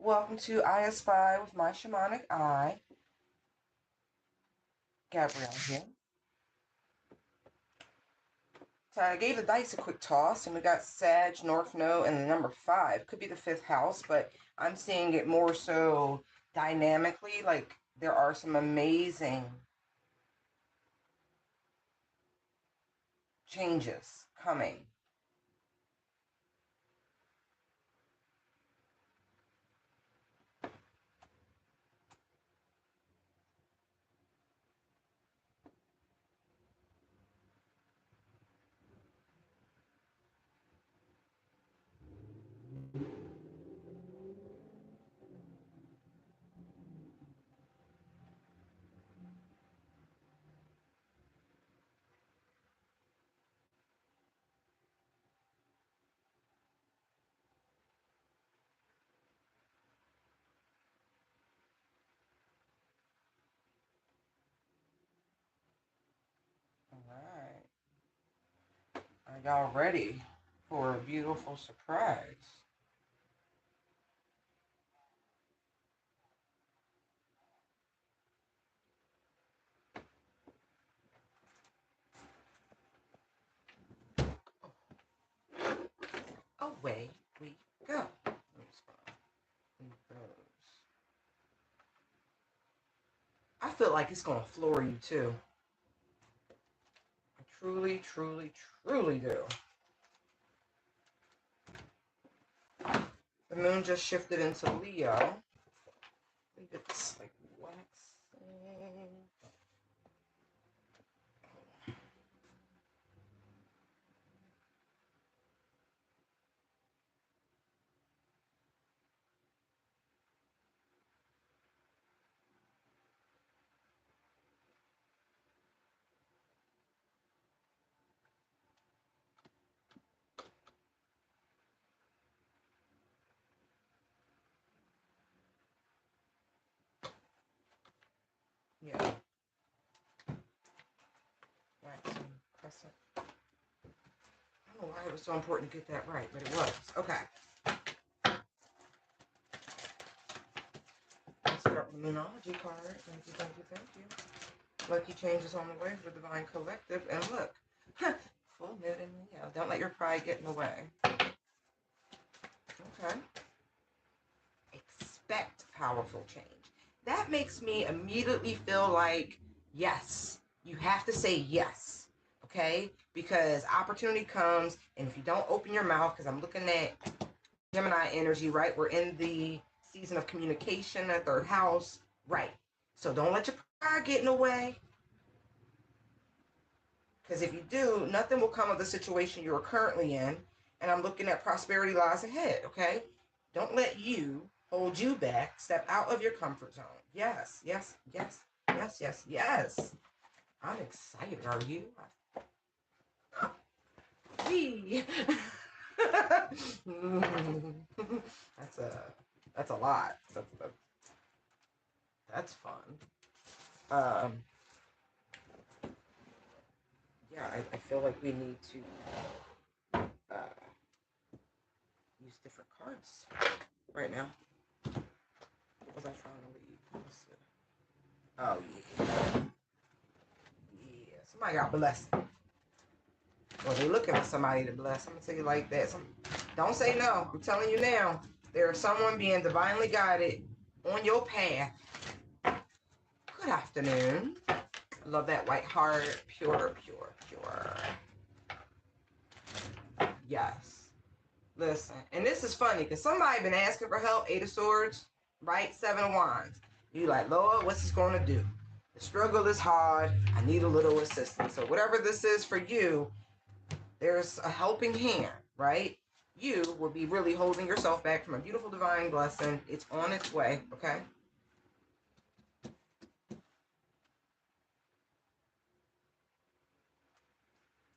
Welcome to I Spy with my shamanic eye. Gabrielle here. So I gave the dice a quick toss, and we got Sag, North Node, and the number 5. Could be the 5th house, but I'm seeing it more so dynamically. Like, there are some amazing changes coming. All right. Are y'all ready for a beautiful surprise? Away we go. I feel like it's going to floor you too. I truly, truly, truly do. The moon just shifted into Leo. I think it's like waxing. Yeah. Waxing crescent. I don't know why it was so important to get that right, but it was. Okay. Let's start with the Moonology card. Thank you, thank you, thank you. Lucky changes on the way for Divine Collective. And look, full moon in Leo. Don't let your pride get in the way. Okay. Expect powerful change. That makes me immediately feel like, yes, you have to say yes, okay? Because opportunity comes, and if you don't open your mouth, because I'm looking at Gemini energy, right? We're in the season of communication, the 3rd house, right? So don't let your pride get in the way. Because if you do, nothing will come of the situation you're currently in. And I'm looking at prosperity lies ahead, okay? Don't let you hold you back. Step out of your comfort zone. Yes, yes, yes, yes, yes, yes. I'm excited. Are you? That's a lot. That's fun. Um, yeah, I feel like we need to use different cards right now. What was I trying to leave? Oh yeah, yeah. Somebody got blessed. Well, they're looking for somebody to bless. I'm gonna tell you like that. Don't say no. I'm telling you now. There is someone being divinely guided on your path. Good afternoon. Love that white heart. Pure, pure, pure. Yes. Listen. And this is funny because somebody been asking for help. 8 of Swords, right? 7 of Wands. You like, Lord, what's this going to do? The struggle is hard. I need a little assistance. So whatever this is for you, there's a helping hand, right? You will be really holding yourself back from a beautiful divine blessing. It's on its way, okay?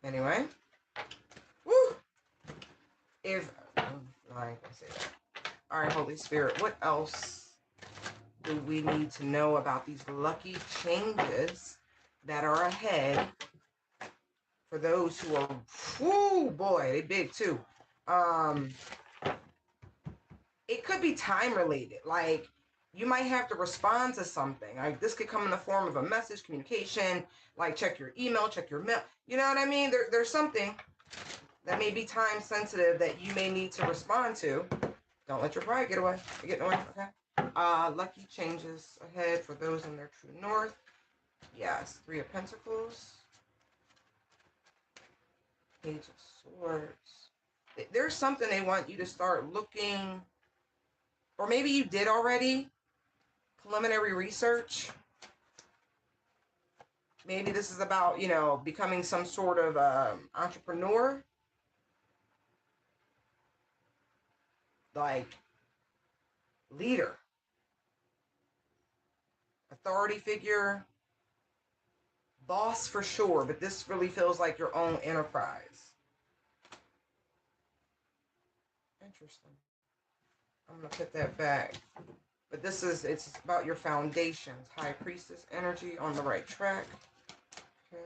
Anyway. Woo! If, I ain't gonna say that. All right, Holy Spirit, what else do we need to know about these lucky changes that are ahead for those who are, whoo, boy, they big too. it could be time related. Like, you might have to respond to something. Like, this could come in the form of a message, communication, like check your email, check your mail. You know what I mean? There's something that may be time sensitive that you may need to respond to. Don't let your pride get away. Get in the way, okay? Lucky changes ahead for those in their true north. Yes, Three of Pentacles. Page of Swords. There's something they want you to start looking, or maybe you did already, preliminary research. Maybe this is about, you know, becoming some sort of entrepreneur. Like, leader. Authority figure. Boss for sure, but this really feels like your own enterprise. Interesting. I'm going to put that back. But this is, it's about your foundations. High Priestess energy, on the right track. Okay.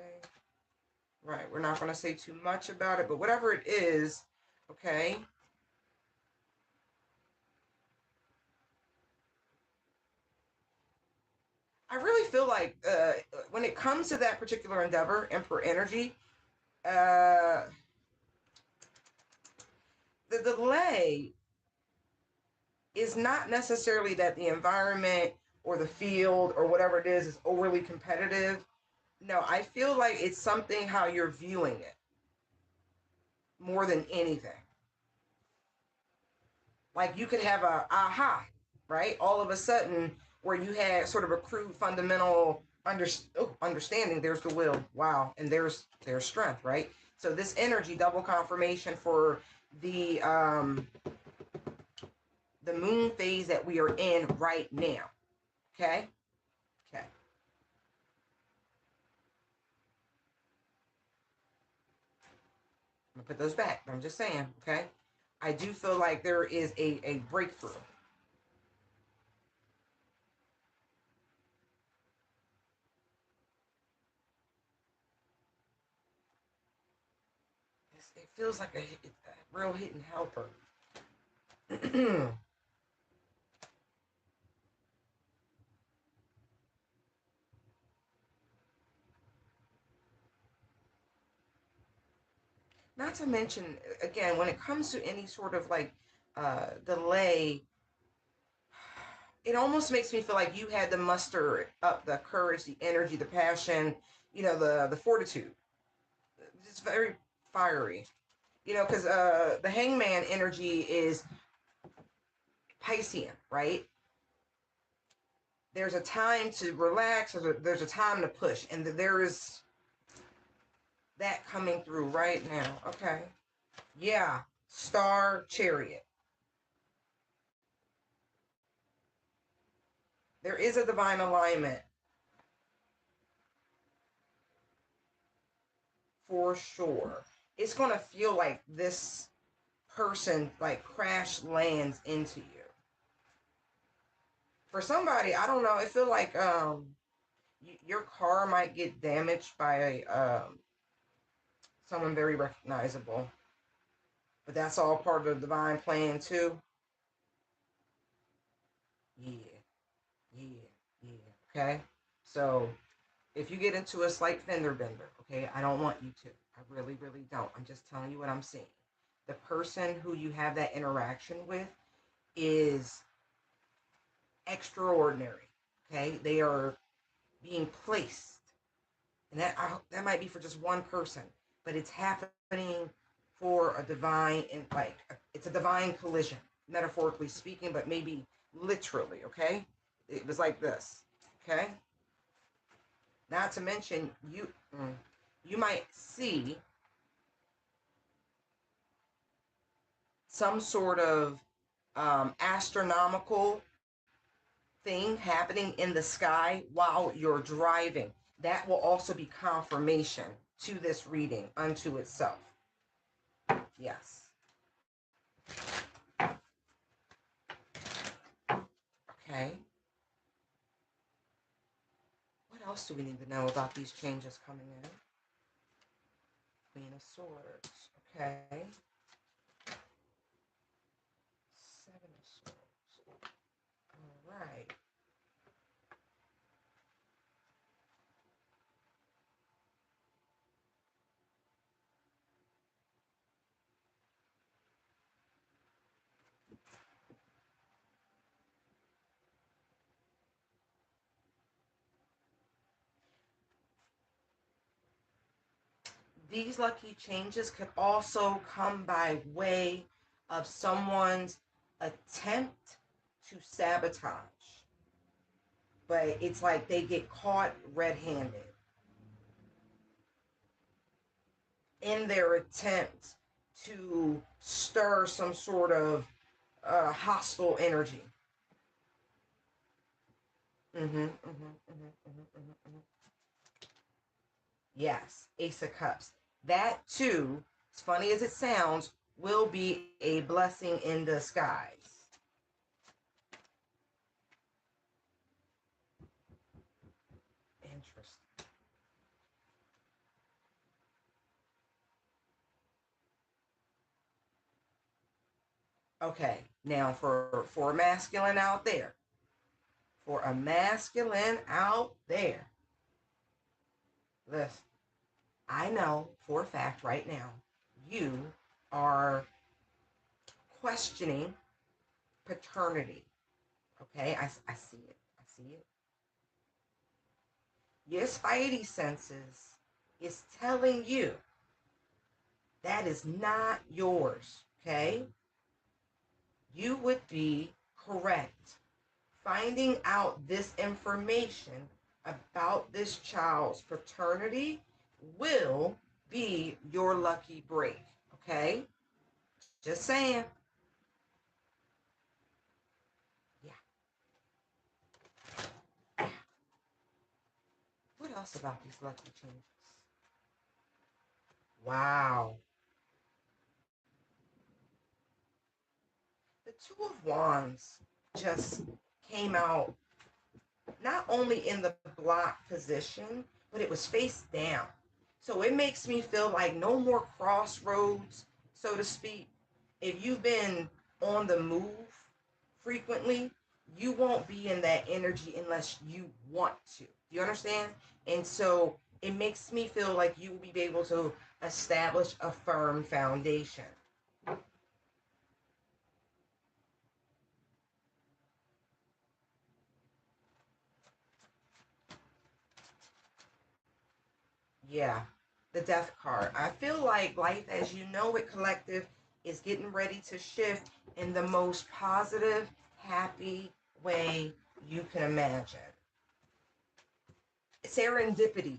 Right, we're not going to say too much about it, but whatever it is, okay. I really feel like when it comes to that particular endeavor, Emperor energy, the delay is not necessarily that the environment or the field or whatever it is overly competitive. No, I feel like it's something how you're viewing it more than anything. Like, you could have a aha, right? All of a sudden, where you had sort of a crude fundamental understanding. There's the will. Wow. And there's strength, right? So this energy, double confirmation for the moon phase that we are in right now. Okay? Okay. I'm gonna put those back. I'm just saying, okay? I do feel like there is a breakthrough. It feels like a real hidden helper. Not to mention, again, when it comes to any sort of like delay, it almost makes me feel like you had to muster up the courage, the energy, the passion, you know, the fortitude. It's very fiery, you know, because the hangman energy is Piscean, right? There's a time to relax, there's a time to push, and there is that coming through right now. Okay. Yeah. Star Chariot. There is a divine alignment for sure. It's going to feel like this person like crash lands into you. For somebody, I don't know, it feel like your car might get damaged by someone very recognizable. But that's all part of the divine plan too. Yeah. Yeah. Yeah. Okay. So if you get into a slight fender bender, okay, I don't want you to. I really, really don't. I'm just telling you what I'm seeing. The person who you have that interaction with is extraordinary. Okay, they are being placed, and that might be for just one person, but it's happening for a divine, and like it's a divine collision, metaphorically speaking, but maybe literally. Okay, it was like this. Okay, not to mention you might see some sort of astronomical thing happening in the sky while you're driving. That will also be confirmation to this reading unto itself. Yes. Okay. What else do we need to know about these changes coming in? Queen of Swords. Okay. Seven of Swords. these lucky changes could also come by way of someone's attempt to sabotage. But it's like they get caught red-handed in their attempt to stir some sort of hostile energy. Yes, Ace of Cups. That too, as funny as it sounds, will be a blessing in disguise. Interesting. Okay, now for a masculine out there, listen, I know for a fact right now, you are questioning paternity. Okay, I see it. I see it. Your spidey senses is telling you that is not yours. Okay, you would be correct finding out this information about this child's paternity will be your lucky break. Okay, just saying. Yeah. What else about these lucky changes? Wow. The Two of Wands just came out not only in the block position, but it was face down. So it makes me feel like no more crossroads, so to speak. If you've been on the move frequently, you won't be in that energy unless you want to. Do you understand? And so it makes me feel like you will be able to establish a firm foundation. Yeah, the Death card. I feel like life as you know it, collective, is getting ready to shift in the most positive, happy way you can imagine. Serendipity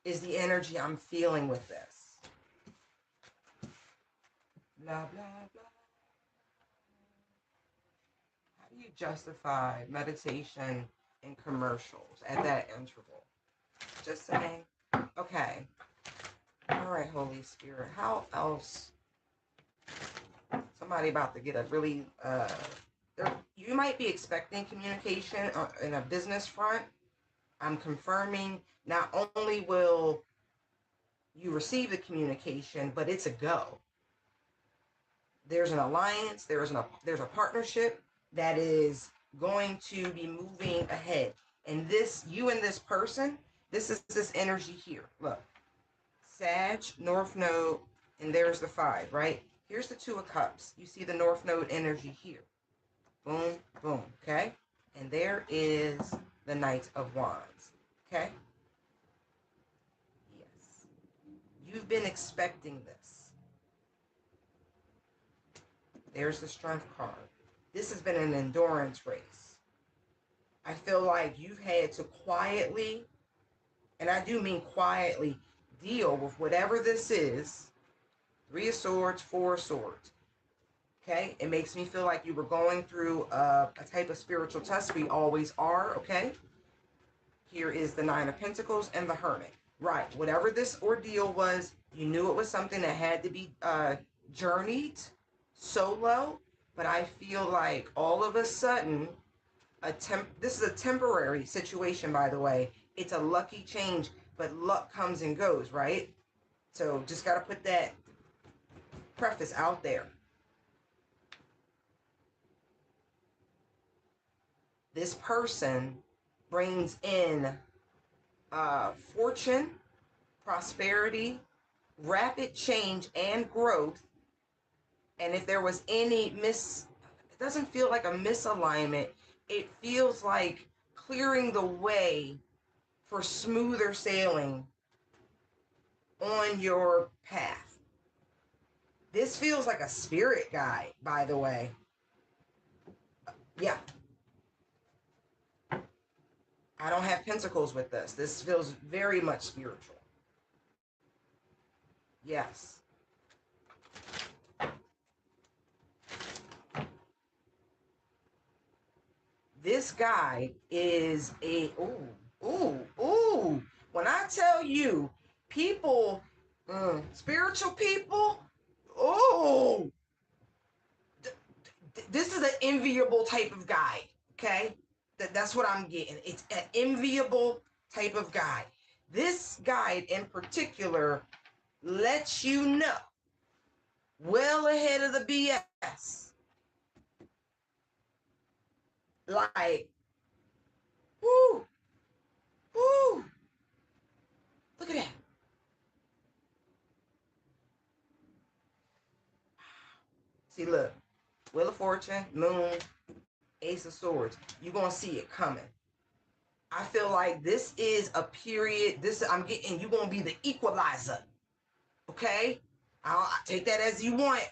is the energy I'm feeling with this. Blah, blah, blah. How do you justify meditation in commercials at that interval? Just saying. Okay. All right, Holy Spirit. How else? Somebody about to get a really you might be expecting communication in a business front. I'm confirming not only will you receive the communication, but it's a go. There's an alliance, there's a partnership that is going to be moving ahead. And this, you and this person, this is this energy here. Look, Sag, North Node, and there's the 5, right? Here's the 2 of Cups. You see the North Node energy here. Boom, boom, okay? And there is the Knight of Wands, okay? Yes. You've been expecting this. There's the Strength card. This has been an endurance race. I feel like you've had to quietly, and I do mean quietly, deal with whatever this is. 3 of Swords, 4 of Swords. Okay? It makes me feel like you were going through a type of spiritual test. We always are, okay? Here is the 9 of Pentacles and the Hermit. Right. Whatever this ordeal was, you knew it was something that had to be journeyed solo. But I feel like all of a sudden, this is a temporary situation, by the way. It's a lucky change, but luck comes and goes, right? So just got to put that preface out there. This person brings in fortune, prosperity, rapid change, and growth. And if there was any it doesn't feel like a misalignment. It feels like clearing the way for smoother sailing on your path. This feels like a spirit guide, by the way. Yeah. I don't have pentacles with this. This feels very much spiritual. Yes. This guy is a, ooh. When I tell you, people, spiritual people, oh, this is an enviable type of guy, okay? That's what I'm getting. It's an enviable type of guy. This guide in particular lets you know well ahead of the BS. Like, whoo, whoo, look at that. See, look, Wheel of Fortune, Moon, Ace of Swords. You're going to see it coming. I feel like this is a period. I'm getting, you're going to be the equalizer. Okay? I take that as you want.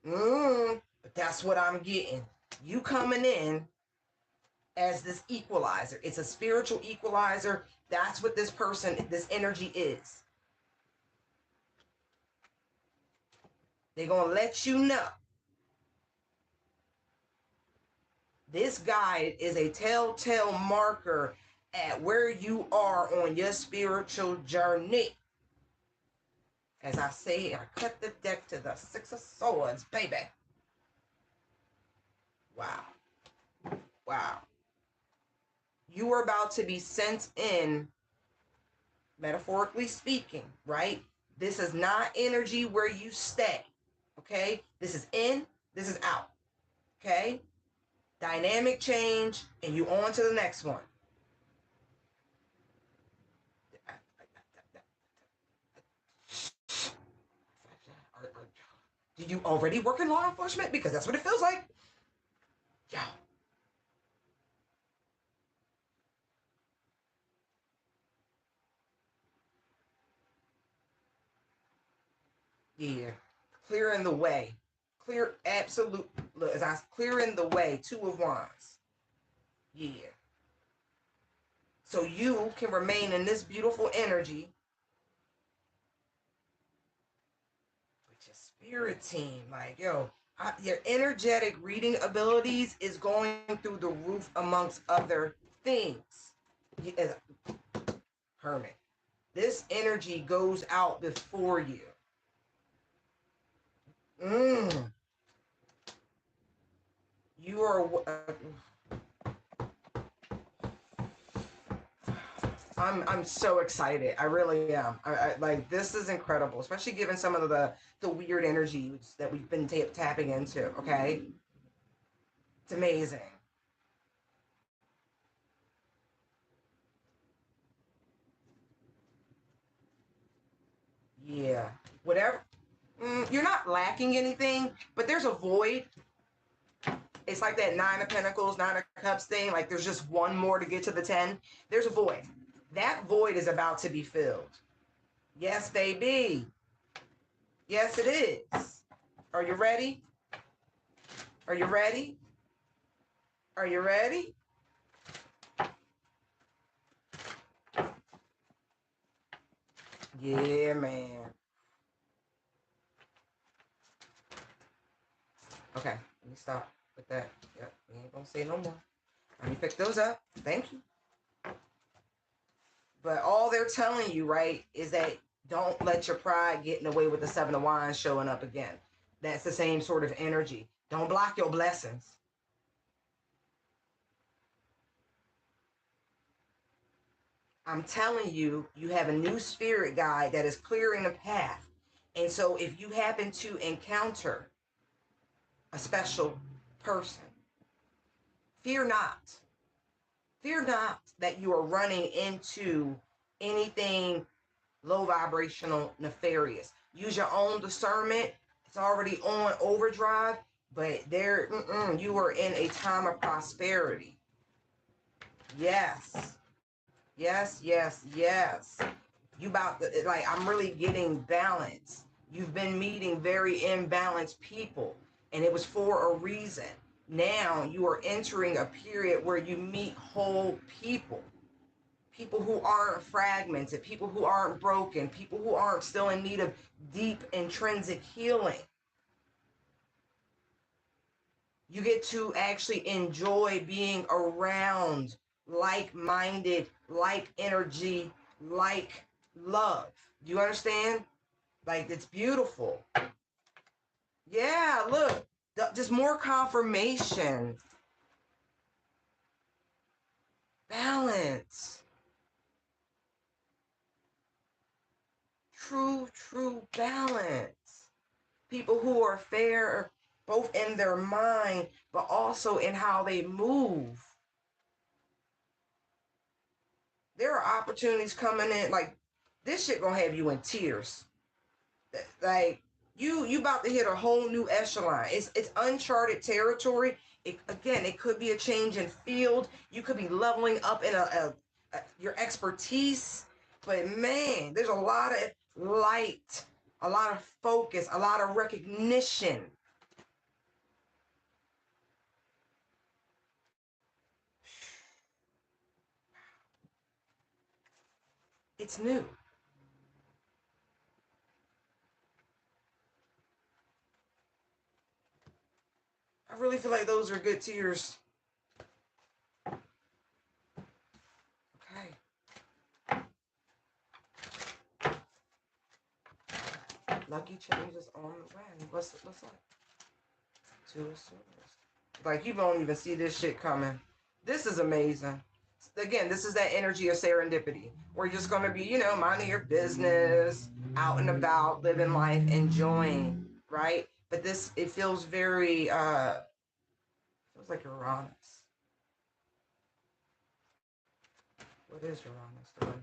But that's what I'm getting. You coming in as this equalizer. It's a spiritual equalizer. That's what this person, this energy is. They're going to let you know. This guide is a telltale marker at where you are on your spiritual journey. As I say, I cut the deck to the Six of Swords, baby. Wow. Wow. You are about to be sent in, metaphorically speaking, right? This is not energy where you stay, okay? This is in, this is out, okay? Dynamic change, and you on to the next one. Did you already work in law enforcement? Because that's what it feels like. Yeah. Yeah. Clearing the way. Clear, absolute. Look, as I clearing the way, Two of Wands. Yeah. So you can remain in this beautiful energy with your spirit team. Like, yo, your energetic reading abilities is going through the roof amongst other things. Hermit. This energy goes out before you. You are. I'm so excited. I really am. I like this is incredible, especially given some of the weird energies that we've been tapping into. Okay, it's amazing. Yeah, whatever. You're not lacking anything, but there's a void. It's like that Nine of Pentacles, Nine of Cups thing. Like there's just one more to get to the 10. There's a void. That void is about to be filled. Yes, baby. Yes, it is. Are you ready? Are you ready? Are you ready? Yeah, man. Okay, let me stop with that. Yep, we ain't gonna say no more. Let me pick those up. Thank you. But all they're telling you, right, is that don't let your pride get in the way with the Seven of Wands showing up again. That's the same sort of energy. Don't block your blessings. I'm telling you, you have a new spirit guide that is clearing the path. And so if you happen to encounter a special person, fear not. Fear not that you are running into anything low vibrational, nefarious. Use your own discernment. It's already on overdrive, but you are in a time of prosperity. Yes. Yes, yes, yes. You about to, like, I'm really getting balance. You've been meeting very imbalanced people, and it was for a reason. Now you are entering a period where you meet whole people, people who aren't fragmented, people who aren't broken, people who aren't still in need of deep intrinsic healing. You get to actually enjoy being around like-minded, like energy, like love. Do you understand? Like, it's beautiful. Yeah, look, just more confirmation. Balance. True balance. People who are fair, both in their mind, but also in how they move. There are opportunities coming in, like, this shit gonna have you in tears. Like, you about to hit a whole new echelon. It's uncharted territory. It could be a change in field. You could be leveling up in your expertise. But man, there's a lot of light, a lot of focus, a lot of recognition. It's new. I really feel like those are good tears. Okay. Lucky changes on the way. What's that? Two of Swords. Like, you don't even see this shit coming. This is amazing. Again, this is that energy of serendipity. We're just gonna be, minding your business, out and about, living life, enjoying, right? But this, it feels very feels like Uranus. What is Uranus?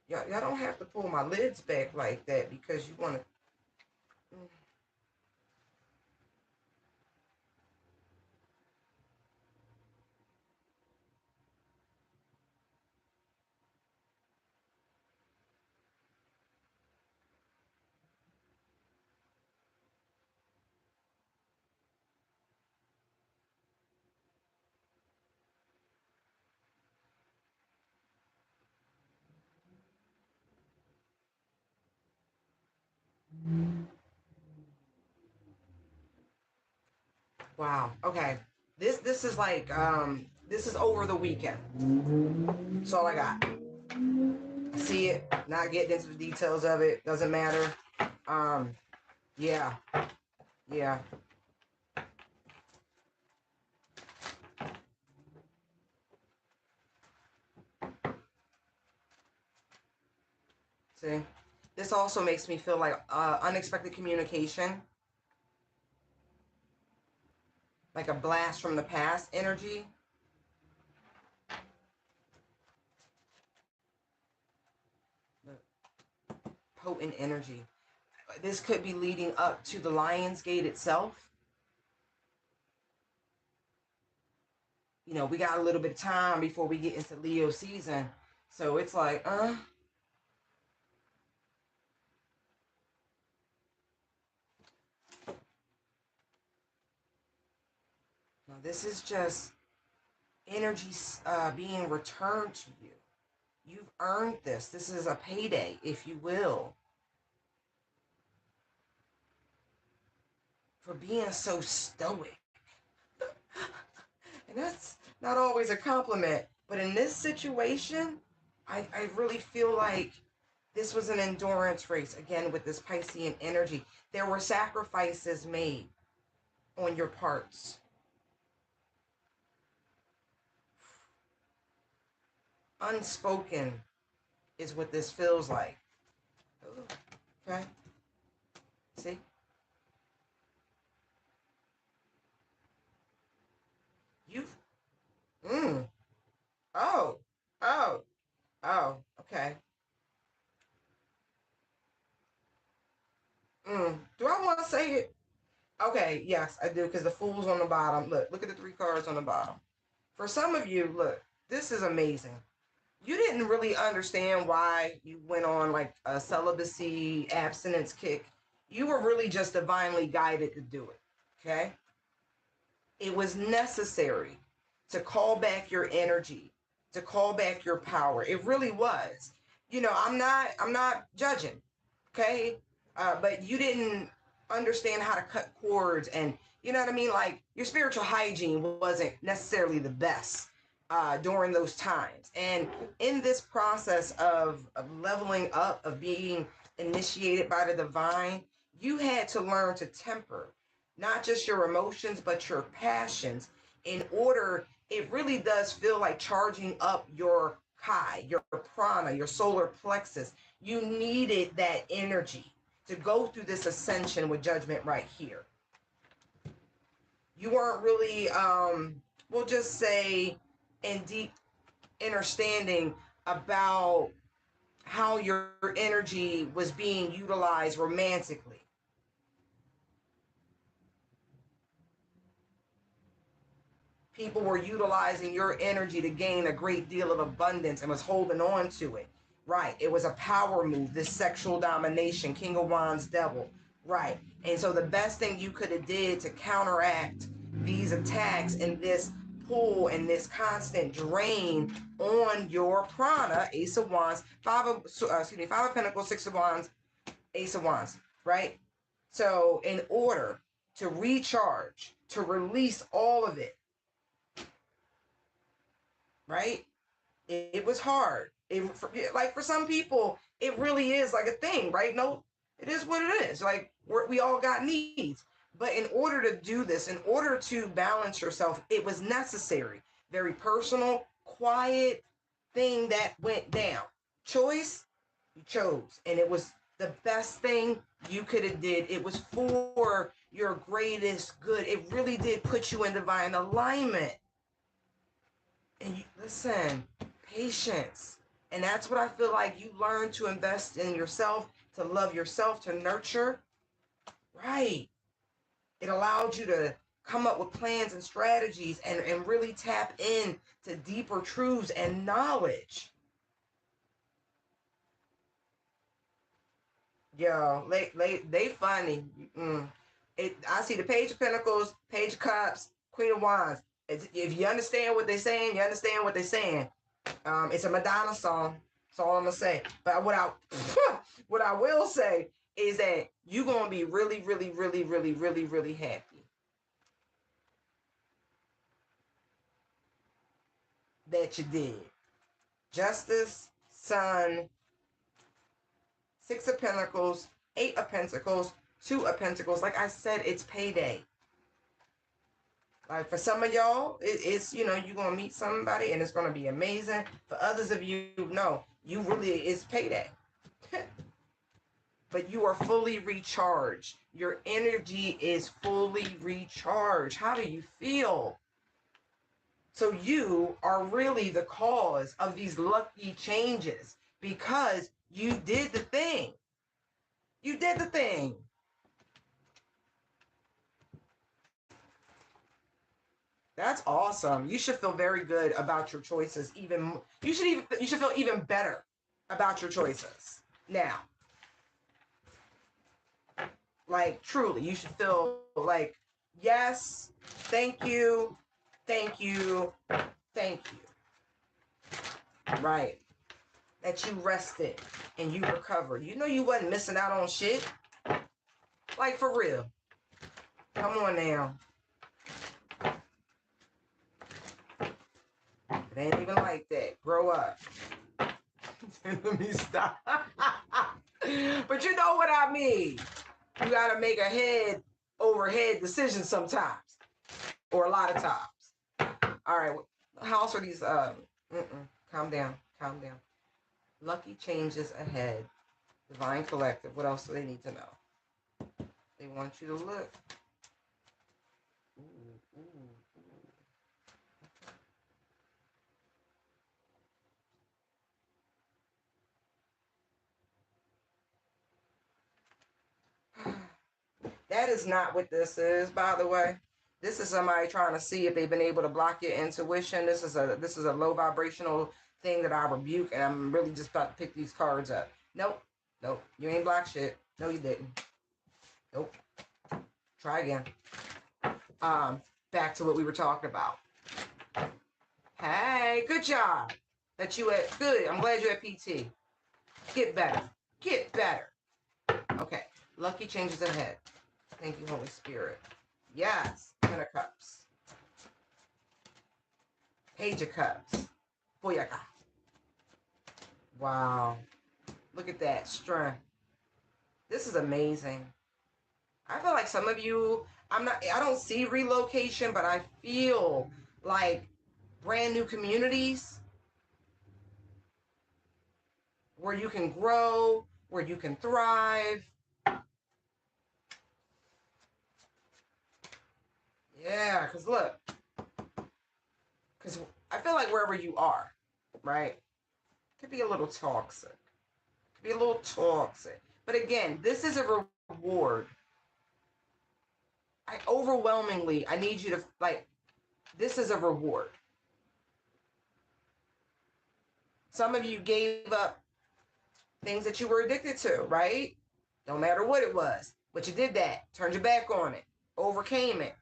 Y'all don't have to pull my lids back like that because you want to. Wow. Okay. This is like this is over the weekend. That's all I got. See it, not getting into the details of it, doesn't matter. Um, yeah, yeah. See, this also makes me feel like unexpected communication, like a blast from the past energy. Potent energy. This could be leading up to the Lion's Gate itself. We got a little bit of time before we get into Leo season. So it's like, now this is just energy being returned to you. You've earned this. This is a payday, if you will, for being so stoic. And that's not always a compliment. But in this situation, I really feel like this was an endurance race, again, with this Piscean energy. There were sacrifices made on your parts. Unspoken is what this feels like. Ooh, okay. See? You've. Mm. Oh. Oh. Oh. Okay. Do I want to say it? Okay, yes, I do, because the Fool's on the bottom. Look at the three cards on the bottom. For some of you, look, this is amazing. you didn't really understand why you went on like a celibacy abstinence kick. You were really just divinely guided to do it. Okay. It was necessary to call back your energy, to call back your power. It really was. I'm not judging. Okay. But you didn't understand how to cut cords, and you know what I mean? Like your spiritual hygiene wasn't necessarily the best during those times. And in this process of leveling up, of being initiated by the divine, you had to learn to temper not just your emotions, but your passions in order. It really does feel like charging up your Kai, your prana, your solar plexus. You needed that energy to go through this ascension with judgment right here. You weren't really, we'll just say, in deep understanding about how your energy was being utilized romantically. People were utilizing your energy to gain a great deal of abundance and was holding on to it. Right. It was a power move, this sexual domination, King of Wands, devil. Right. And so the best thing you could have did to counteract these attacks and this pull and this constant drain on your prana, Ace of Wands, Five of Pentacles, Six of Wands, Ace of Wands, right? So in order to recharge, to release all of it, right? It was hard. Like for some people, it really is like a thing, right? No, it is what it is. Like we all got needs. But in order to do this, in order to balance yourself, it was necessary. Very personal, quiet thing that went down. Choice, you chose. And it was the best thing you could have did. It was for your greatest good. It really did put you in divine alignment. And listen, patience. And that's what I feel like you learn to invest in yourself, to love yourself, to nurture. Right. It allowed you to come up with plans and strategies and really tap in to deeper truths and knowledge. Yo, they funny. I see the Page of Pentacles, Page of Cups, Queen of Wands. If you understand what they're saying, you understand what they're saying. It's a Madonna song. That's all I'm gonna say. But what I will say is that you're gonna be really, really, really, really, really, really happy that you did. Justice, Sun, Six of Pentacles, Eight of Pentacles, Two of Pentacles. Like I said, it's payday. Like for some of y'all, it's you're gonna meet somebody and it's gonna be amazing. For others of you, no, you really it's payday. But you are fully recharged. Your energy is fully recharged. How do you feel? So you are really the cause of these lucky changes because you did the thing. You did the thing. That's awesome. You should feel very good about your choices. You should feel even better about your choices. Now, like truly, you should feel like, yes, thank you, thank you, thank you. Right. That you rested and you recovered. You wasn't missing out on shit. Like for real. Come on now. It ain't even like that. Grow up. Let me stop. But you know what I mean. You gotta make a head over head decision sometimes. Or a lot of times. All right. How else are these calm down. Calm down. Lucky changes ahead. Divine Collective. What else do they need to know? They want you to look. Ooh, ooh, ooh. That is not what this is, by the way. This is somebody trying to see if they've been able to block your intuition. This is a low vibrational thing that I rebuke, and I'm really just about to pick these cards up. Nope. Nope. You ain't block shit. No, you didn't. Nope. Try again. Back to what we were talking about. Hey, good job. That you at good. I'm glad you're at PT. Get better. Get better. Okay. Lucky changes ahead. Thank you, Holy Spirit. Yes. Ten of Cups. Page of Cups. Booyaka. Wow. Look at that strength. This is amazing. I feel like some of you, I don't see relocation, but I feel like brand new communities where you can grow, where you can thrive. Yeah, because look, because I feel like wherever you are, right, could be a little toxic. Could be a little toxic. But again, this is a reward. I need you to, like, this is a reward. Some of you gave up things that you were addicted to, right? Don't matter what it was, but you did that, turned your back on it, overcame it,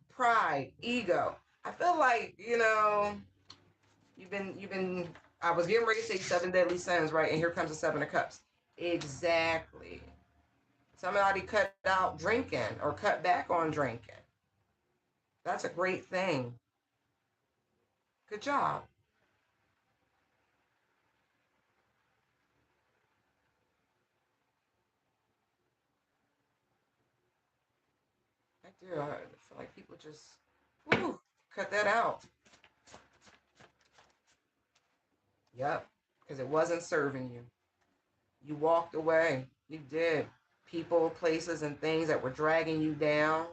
pride, ego. I feel like, I was getting ready to say 7 deadly sins, right? And here comes the 7 of Cups. Exactly. Somebody cut out drinking or cut back on drinking. That's a great thing. Good job. I do. I feel like people just cut that out. Yep. Because it wasn't serving you. You walked away. You did. People, places, and things that were dragging you down,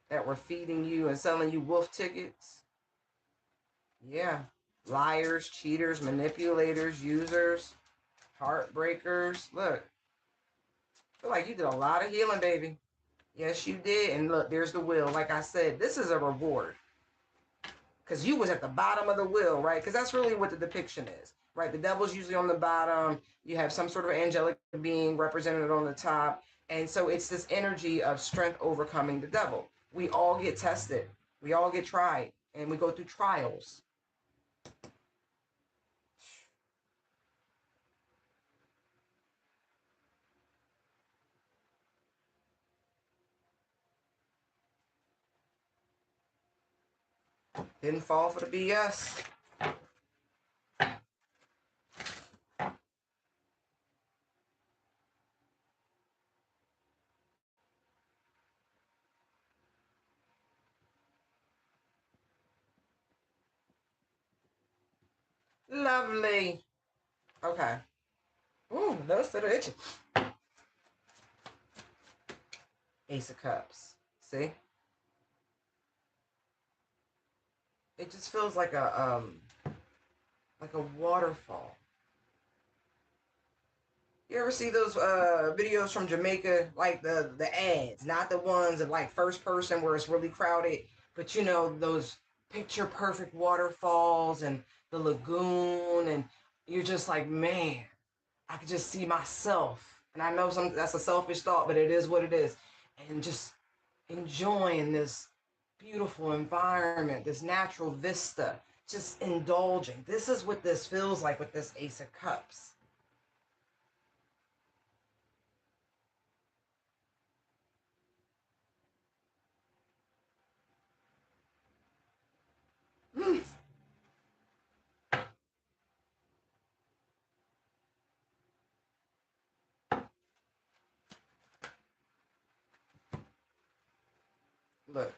that were feeding you and selling you wolf tickets. Yeah. Liars, cheaters, manipulators, users, heartbreakers. Look, I feel like you did a lot of healing, baby. Yes, you did. And look, there's the wheel. Like I said, this is a reward. Because you was at the bottom of the wheel, right? Because that's really what the depiction is, right? The devil's usually on the bottom. You have some sort of angelic being represented on the top. And so it's this energy of strength overcoming the devil. We all get tested. We all get tried. And we go through trials. Didn't fall for the BS. Lovely. Okay. Ooh, those that are itching. Ace of Cups. See? It just feels like a waterfall. You ever see those videos from Jamaica, like the ads, not the ones of like first person where it's really crowded, but those picture perfect waterfalls and the lagoon, and you're just like, man, I could just see myself. And I know that's a selfish thought, but it is what it is. And just enjoying this beautiful environment, this natural vista, just indulging. This is what this feels like with this Ace of Cups. Look,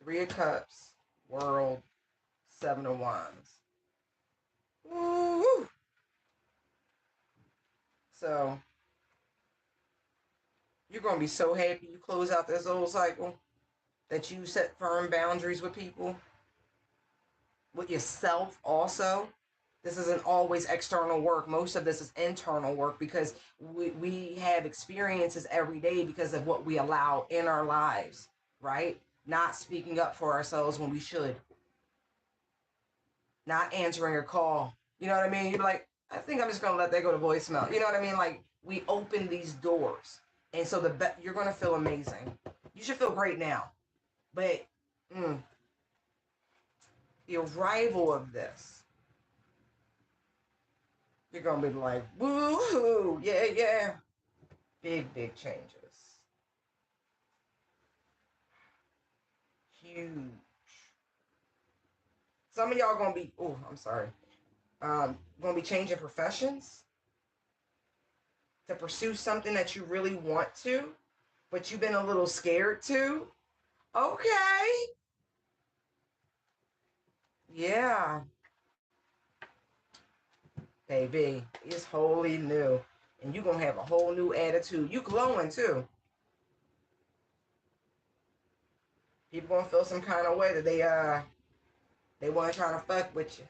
3 of Cups, World, 7 of Wands. Woo! So, you're going to be so happy you close out this old cycle, that you set firm boundaries with people, with yourself also. This isn't always external work. Most of this is internal work because we have experiences every day because of what we allow in our lives, right? Not speaking up for ourselves when we should. not answering a call. You know what I mean? You're like, I think I'm just going to let that go to voicemail. You know what I mean? Like, we open these doors. And so you're going to feel amazing. You should feel great now. But the arrival of this, you're going to be like, woo-hoo, yeah, yeah. Big, big changes. Huge. Some of y'all going to be, I'm sorry, going to be changing professions to pursue something that you really want to, but you've been a little scared to. Okay. Yeah. Baby, it's wholly new. And you're going to have a whole new attitude. You glowing too. People going to feel some kind of way that they want to try to fuck with you.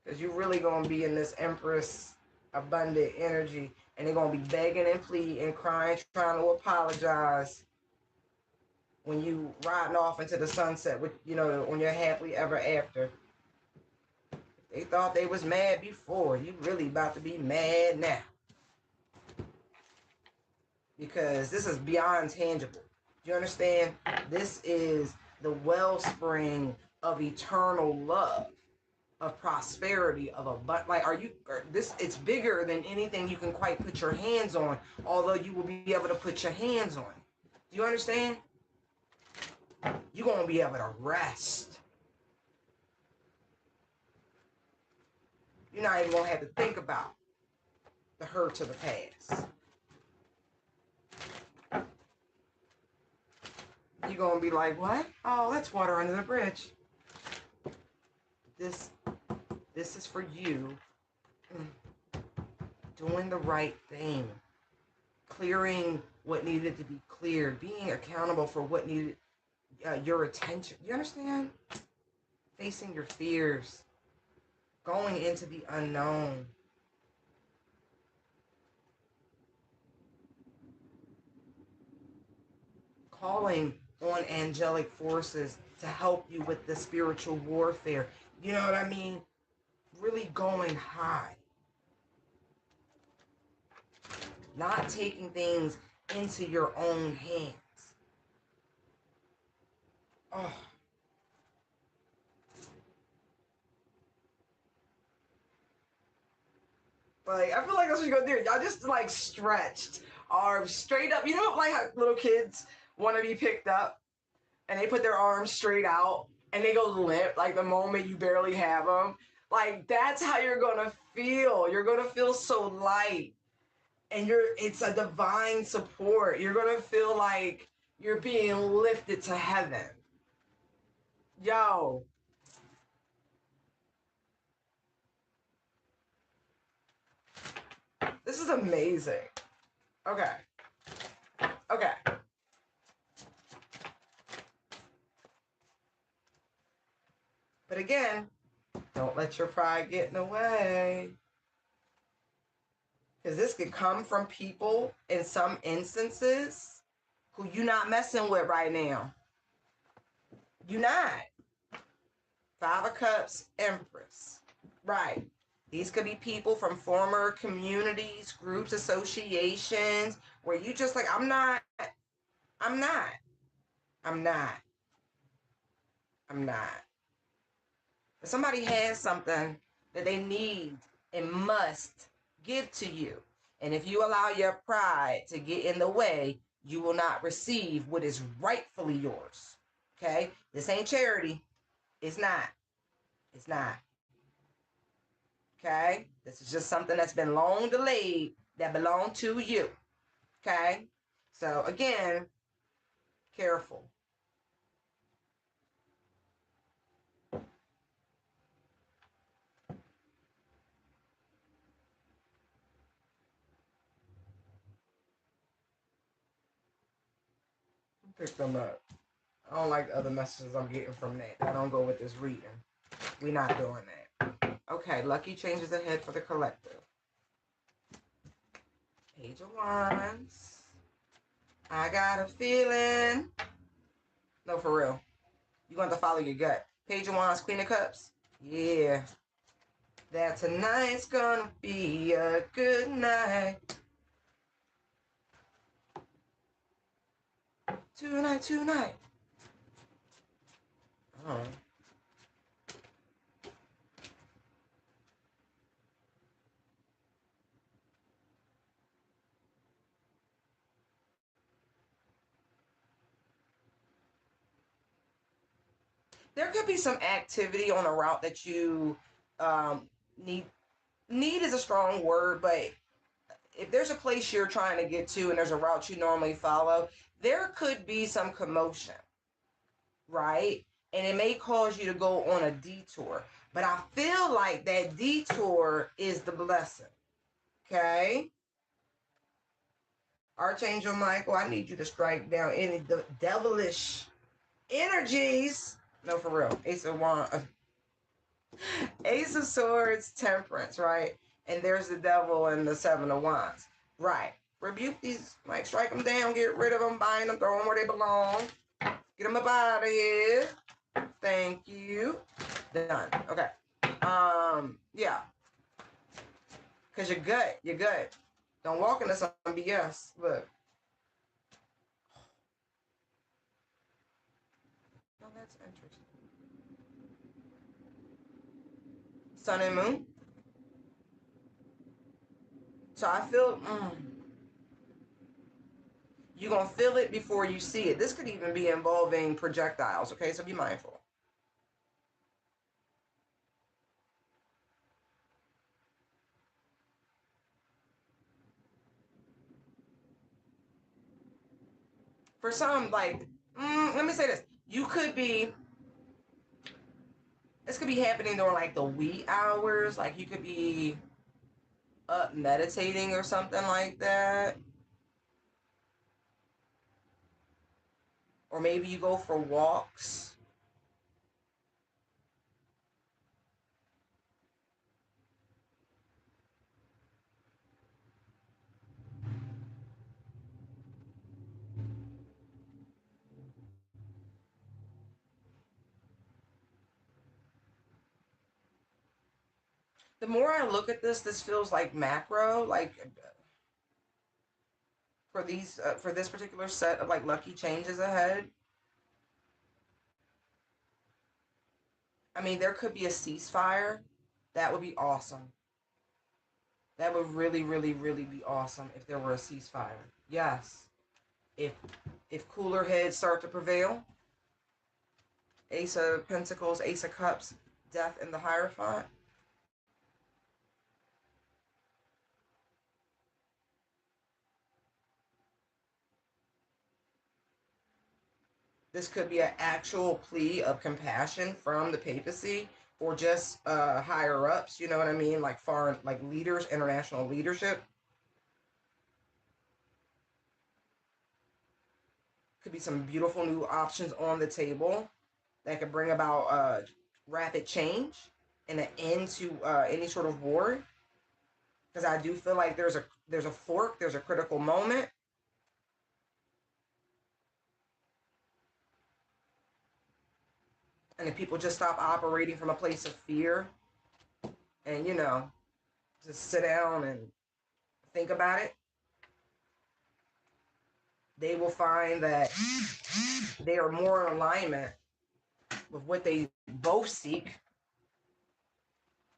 Because you're really going to be in this Empress abundant energy. And they're going to be begging and pleading, crying, trying to apologize. When you riding off into the sunset with, when you're happily ever after. They thought they was mad before. You really about to be mad now. Because this is beyond tangible. Do you understand? This is the wellspring of eternal love, of prosperity, of abundance. Like, it's bigger than anything you can quite put your hands on, although you will be able to put your hands on. Do you understand? You're going to be able to rest. You're not even going to have to think about the hurts of the past. You're going to be like, what? Oh, that's water under the bridge. This is for you doing the right thing. Clearing what needed to be cleared. Being accountable for what needed your attention. You understand? Facing your fears. Going into the unknown. Calling on angelic forces to help you with the spiritual warfare. You know what I mean? Really going high. Not taking things into your own hands. Oh. Like, I feel like that's what you're gonna do. Y'all just like stretched arms straight up. You know, like how little kids want to be picked up and they put their arms straight out and they go limp like the moment you barely have them. Like, that's how you're gonna feel. You're gonna feel so light, and it's a divine support. You're gonna feel like you're being lifted to heaven. Yo. This is amazing. Okay. Okay. But again, don't let your pride get in the way. Because this could come from people in some instances who you're not messing with right now. You're not. Five of Cups, Empress. Right. These could be people from former communities, groups, associations, where you just like, I'm not. If somebody has something that they need and must give to you, and if you allow your pride to get in the way, you will not receive what is rightfully yours. Okay? This ain't charity. It's not. It's not. Okay? This is just something that's been long delayed that belonged to you. Okay? So again, careful. Pick them up. I don't like the other messages I'm getting from that. I don't go with this reading. We're not doing that. Okay, lucky changes ahead for the collective. Page of Wands. I got a feeling No, for real. You're going to have to follow your gut. Page of Wands, Queen of Cups. Yeah. That tonight's gonna be a good night. Tonight. Oh. There could be some activity on a route that you need. Need is a strong word, but if there's a place you're trying to get to and there's a route you normally follow, there could be some commotion, right? And it may cause you to go on a detour. But I feel like that detour is the blessing. Okay? Archangel Michael, I need you to strike down any devilish energies. No, for real. Ace of Swords, Temperance, right? And there's the devil and the Seven of Wands. Right. Rebuke these, like strike them down, get rid of them, bind them, throw them where they belong. Get them up out of here. Thank you. Done. Okay. Yeah. Because you're good. Don't walk into some BS. Look. Oh, that's interesting. Sun and Moon. So I feel you're going to feel it before you see it. This could even be involving projectiles, okay? So be mindful. For some, like, let me say this. This could be happening during like the wee hours. Like you could be up meditating or something like that. Or maybe you go for walks. The more I look at this feels like macro, like for this particular set of like lucky changes ahead. I mean, there could be a ceasefire. That would be awesome. That would really, really, really be awesome if there were a ceasefire. Yes. If cooler heads start to prevail, Ace of Pentacles, Ace of Cups, Death and the Hierophant. This could be an actual plea of compassion from the papacy or just higher ups, you know what I mean? Like foreign, like leaders, international leadership. Could be some beautiful new options on the table that could bring about rapid change and an end to any sort of war. Because I do feel like there's a fork, there's a critical moment. And if people just stop operating from a place of fear and, just sit down and think about it, they will find that they are more in alignment with what they both seek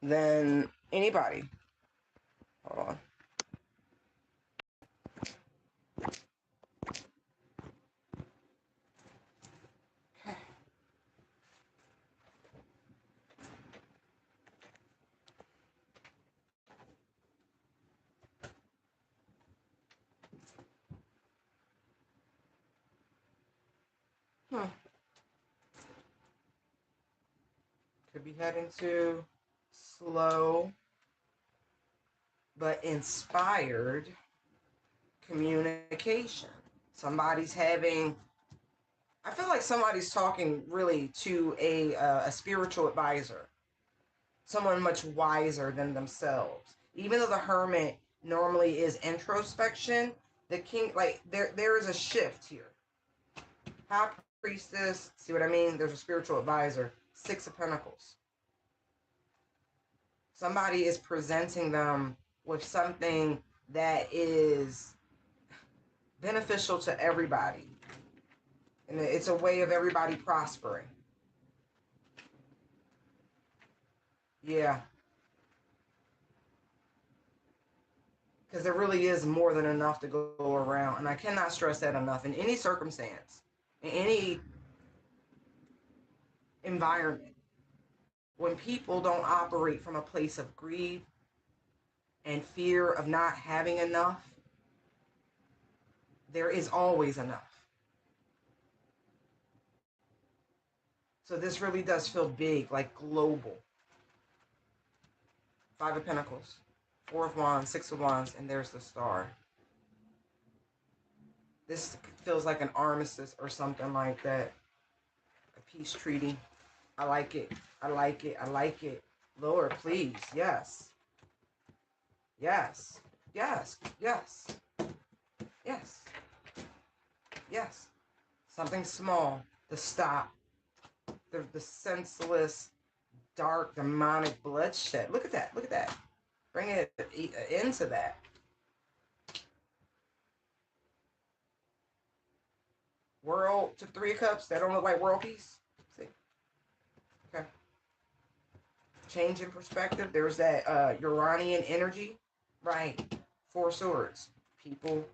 than anybody. Hold on. Could be heading to slow but inspired communication. Somebody's having, I feel like somebody's talking really to a spiritual advisor, someone much wiser than themselves. Even though the Hermit normally is introspection, the King, like there is a shift here. How Priestess. See what I mean? There's a spiritual advisor. Six of Pentacles. Somebody is presenting them with something that is beneficial to everybody. And it's a way of everybody prospering. Yeah. Because there really is more than enough to go around. And I cannot stress that enough. In any circumstance, in any environment, when people don't operate from a place of greed and fear of not having enough, there is always enough. So this really does feel big, like global. Five of Pentacles, Four of Wands, Six of Wands, and there's the Star. This feels like an armistice or something like that. A peace treaty. I like it. I like it. I like it. Lord, please. Yes. Yes. Yes. Yes. Yes. Yes. Something small to stop the senseless, dark, demonic bloodshed. Look at that. Look at that. Bring it into that. World to Three of Cups. That don't look like world peace. See? Okay. Change in perspective. There's that Uranian energy. Right. Four Swords. People.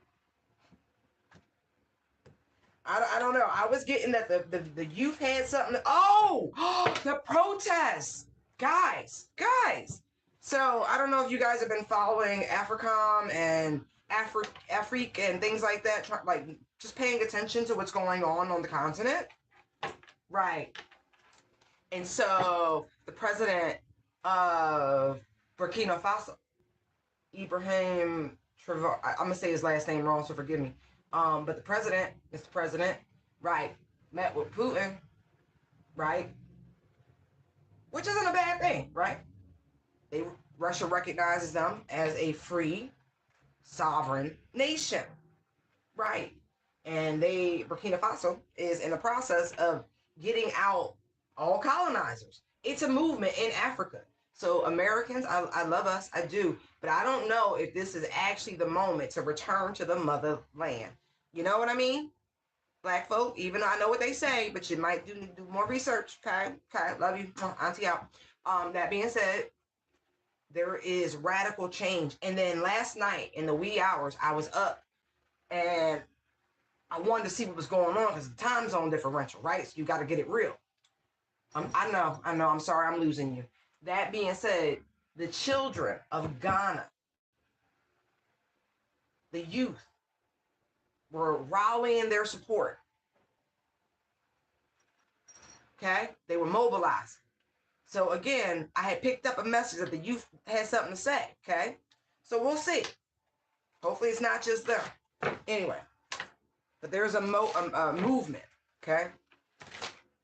I don't know. I was getting that the youth had something. Oh, the protests. Guys. So I don't know if you guys have been following AFRICOM and Afrique and things like that. Like just paying attention to what's going on the continent. Right. And so the president of Burkina Faso, Ibrahim Traore, I'm going to say his last name wrong, so forgive me. But the president, Mr. President, right, met with Putin, right? Which isn't a bad thing, right? Russia recognizes them as a free, sovereign nation, right? And Burkina Faso is in the process of getting out all colonizers. It's a movement in Africa. So Americans, I love us, I do, but I don't know if this is actually the moment to return to the motherland. You know what I mean? Black folk, even though I know what they say, but you might do more research. Okay, love you, auntie out. That being said, there is radical change. And then last night in the wee hours, I was up and I wanted to see what was going on because the time zone differential, right? So you got to get it real. I know. I'm sorry, I'm losing you. That being said, the children of Ghana, the youth, were rallying their support. Okay? They were mobilized. So again, I had picked up a message that the youth had something to say. Okay? So we'll see. Hopefully it's not just them. Anyway. But there's a movement. Okay?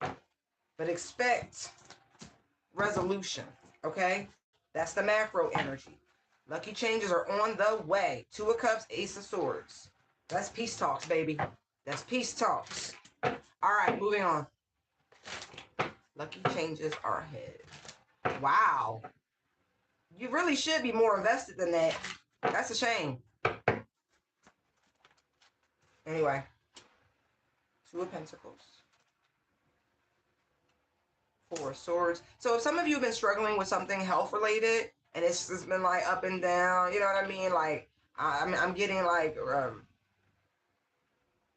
But expect resolution. Okay? That's the macro energy. Lucky changes are on the way. Two of Cups, Ace of Swords. That's peace talks, baby. That's peace talks. All right, moving on. Lucky changes are ahead. Wow. You really should be more invested than that. That's a shame. Anyway. Two of Pentacles. Four of Swords. So if some of you have been struggling with something health related, and it's just been like up and down, you know what I mean? Like, I'm getting like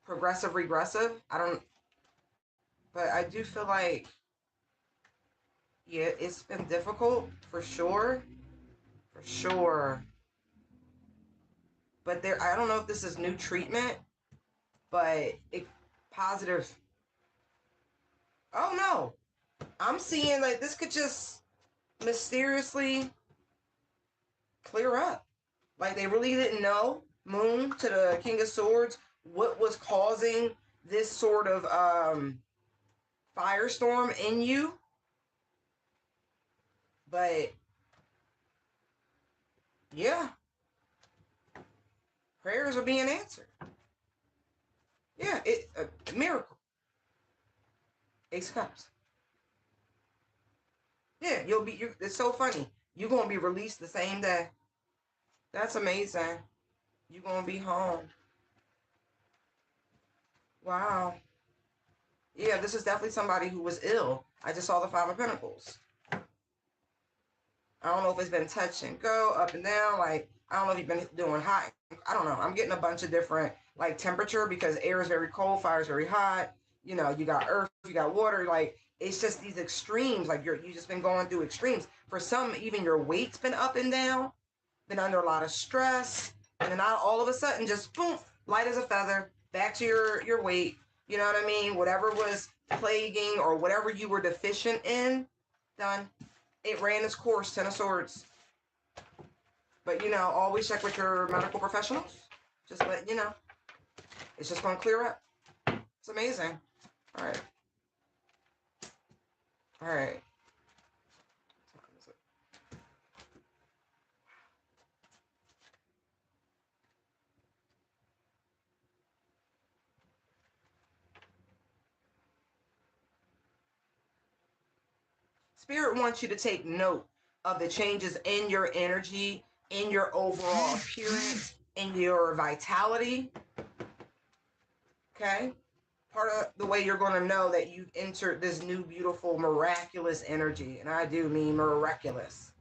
progressive, regressive. But I do feel like, yeah, it's been difficult for sure. For sure. But I don't know if this is new treatment, but positive. Oh no. I'm seeing like this could just mysteriously clear up. Like they really didn't know, Moon to the King of Swords, what was causing this sort of firestorm in you. But yeah, prayers are being answered. Yeah, it's a miracle. Ace of Cups. Yeah, it's so funny. You're going to be released the same day. That's amazing. You're going to be home. Wow. Yeah, this is definitely somebody who was ill. I just saw the Five of Pentacles. I don't know if it's been touch and go, up and down. Like, I don't know if you've been doing hot. I don't know. I'm getting a bunch of different, like, temperature because air is very cold, fire is very hot. You know, you got earth, you got water. Like, it's just these extremes. Like, you just been going through extremes. For some, even your weight's been up and down, been under a lot of stress. And then all of a sudden, just boom, light as a feather, back to your weight. You know what I mean? Whatever was plaguing or whatever you were deficient in, done. It ran its course, Ten of Swords. But, you know, always check with your medical professionals. Just let you know. It's just going to clear up. It's amazing. All right. All right. Spirit wants you to take note of the changes in your energy, in your overall appearance, in your vitality. Okay? Part of the way you're going to know that you've entered this new, beautiful, miraculous energy, and I do mean miraculous.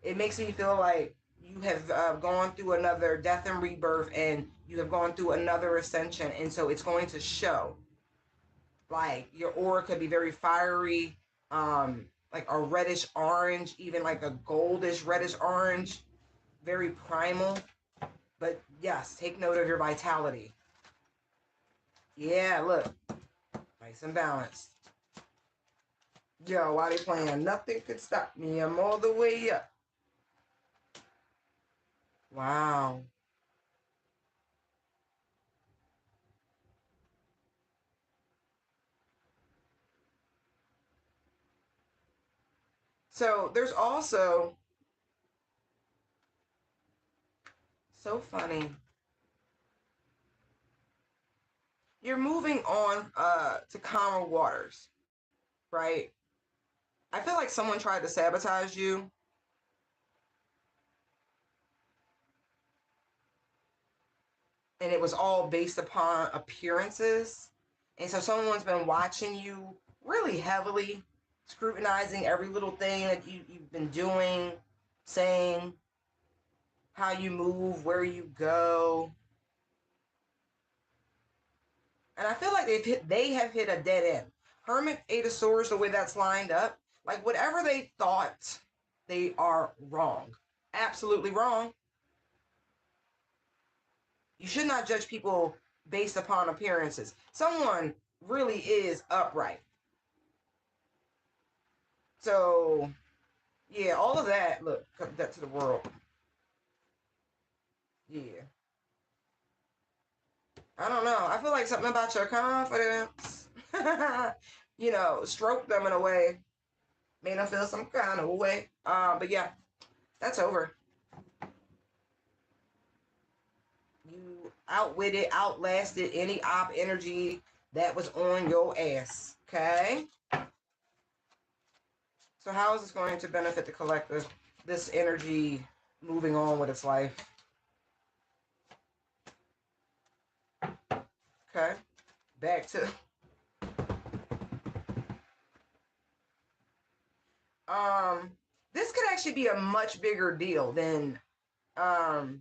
It makes me feel like you have gone through another death and rebirth, and you have gone through another ascension, and so it's going to show. Like, your aura could be very fiery, like a reddish orange, even like a goldish reddish orange, very primal. But yes, take note of your vitality. Yeah, look, nice and balanced. Yo, why they playing? Nothing could stop me. I'm all the way up. Wow. So there's also, so funny. You're moving on to calmer waters, right? I feel like someone tried to sabotage you. And it was all based upon appearances. And so someone's been watching you really heavily, scrutinizing every little thing that you've been doing, saying, how you move, where you go. And I feel like they have hit a dead end. Hermit, Eight of Swords, the way that's lined up, like whatever they thought, they are wrong. Absolutely wrong. You should not judge people based upon appearances. Someone really is upright. So, yeah, all of that, look, cut that to the world. Yeah. I don't know. I feel like something about your confidence, you know, stroke them in a way, made them feel some kind of way. But yeah, that's over. You outwitted, outlasted any op energy that was on your ass. Okay? So how is this going to benefit the collective? This energy moving on with its life. Okay? Back to this could actually be a much bigger deal than um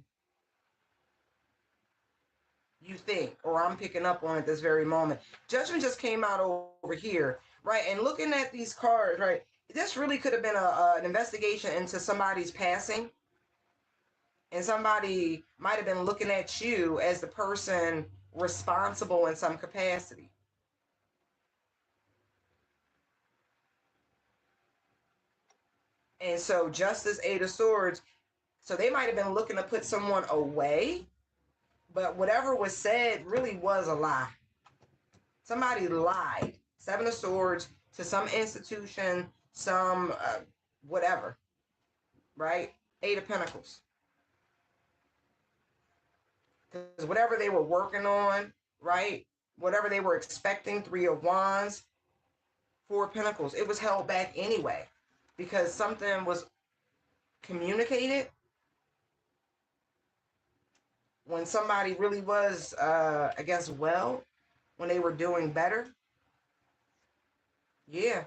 you think, or I'm picking up on at this very moment. Judgment just came out over here, right? And looking at these cards, right? This really could have been an investigation into somebody's passing, and somebody might have been looking at you as the person responsible in some capacity. And so, Justice, Eight of Swords, so they might have been looking to put someone away, but whatever was said really was a lie. Somebody lied. Seven of Swords to some institution, some whatever, right? Eight of Pentacles. Because whatever they were working on, right? Whatever they were expecting, Three of Wands. Four of Pentacles. It was held back anyway because something was communicated when somebody really was, I guess, well, when they were doing better. Yeah.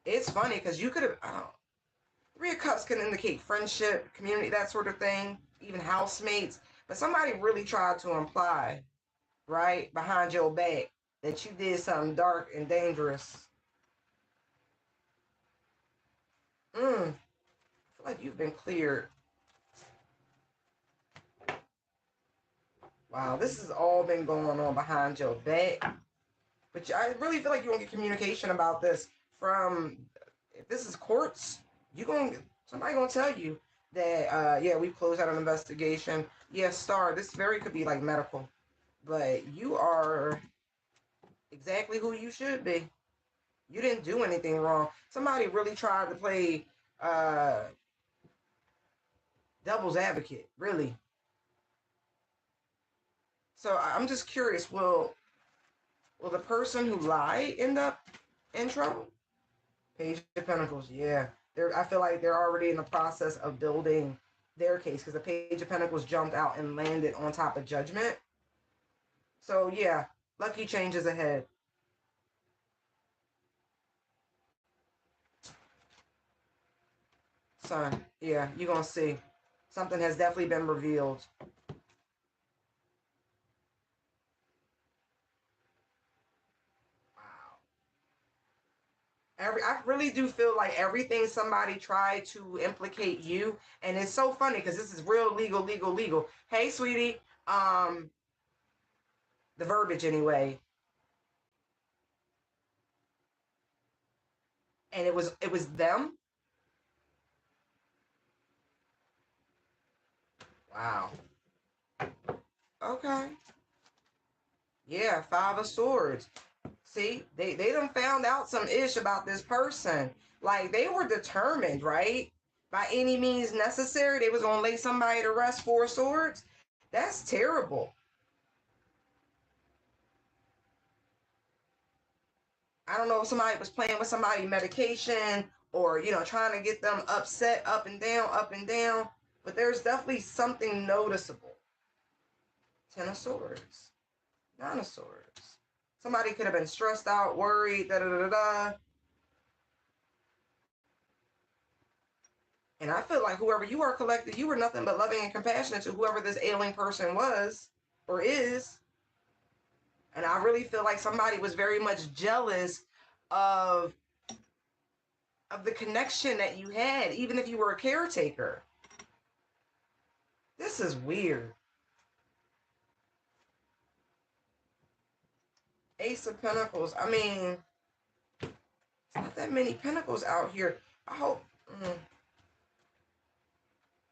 It's funny because you could have, Three of Cups can indicate friendship, community, that sort of thing, even housemates. But somebody really tried to imply, right, behind your back that you did something dark and dangerous. I feel like you've been cleared. Wow, this has all been going on behind your back. But I really feel like you're going to get communication about this from, if this is courts, somebody going to tell you that, yeah, we've closed out an investigation. Yeah, Star, this very could be like medical. But you are exactly who you should be. You didn't do anything wrong. Somebody really tried to play devil's advocate, really. So I'm just curious, will the person who lied end up in trouble? Page of Pentacles, yeah. I feel like they're already in the process of building their case because the Page of Pentacles jumped out and landed on top of Judgment. So yeah, lucky changes ahead. Son, yeah, you're going to see. Something has definitely been revealed. I really do feel like everything somebody tried to implicate you, and it's so funny because this is real legal. Hey, sweetie, the verbiage anyway, and it was them. Wow. Okay. Yeah, Five of Swords. See, they done found out some ish about this person. Like they were determined, right? By any means necessary, they was gonna lay somebody to rest. Four of Swords. That's terrible. I don't know if somebody was playing with somebody's medication or, trying to get them upset up and down. But there's definitely something noticeable. Ten of Swords. Nine of Swords. Somebody could have been stressed out, worried, da da da da. And I feel like whoever you are collected, you were nothing but loving and compassionate to whoever this ailing person was or is. And I really feel like somebody was very much jealous of the connection that you had, even if you were a caretaker. This is weird. Ace of Pentacles. I mean, it's not that many pentacles out here. I hope.